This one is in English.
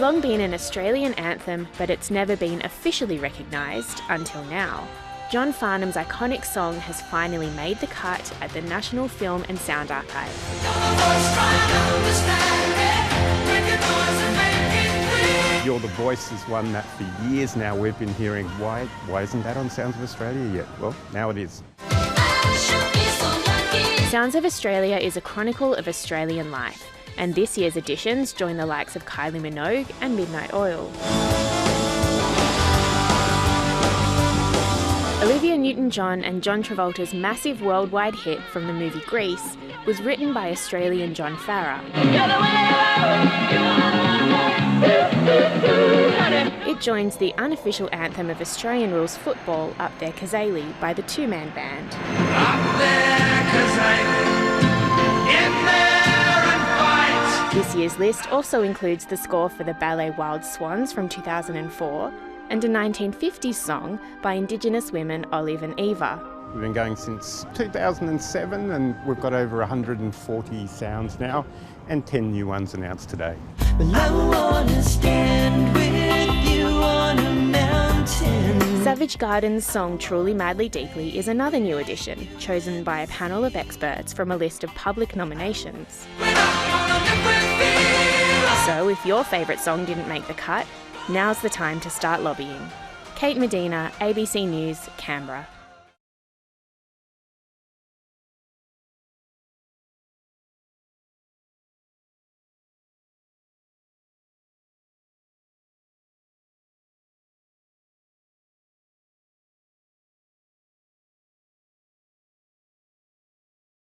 long been an Australian anthem, but it's never been officially recognised until now. John Farnham's iconic song has finally made the cut at the National Film and Sound Archive. You're the Voice is one that for years now we've been hearing, why isn't that on Sounds of Australia yet? Well, now it is. Sounds of Australia is a chronicle of Australian life, and this year's editions join the likes of Kylie Minogue and Midnight Oil. Olivia Newton-John and John Travolta's massive worldwide hit from the movie Grease was written by Australian John Farnham. It joins the unofficial anthem of Australian rules football, Up There Kazali, by the two-man band. Up there, Kazali, in there and fight. This year's list also includes the score for the ballet Wild Swans from 2004 and a 1950s song by Indigenous women Olive and Eva. We've been going since 2007 and we've got over 140 sounds now and 10 new ones announced today. Well, I wanna stand with you on a mountain. Savage Garden's song Truly Madly Deeply is another new addition, chosen by a panel of experts from a list of public nominations. So if your favourite song didn't make the cut, now's the time to start lobbying. Kate Midena, ABC News, Canberra.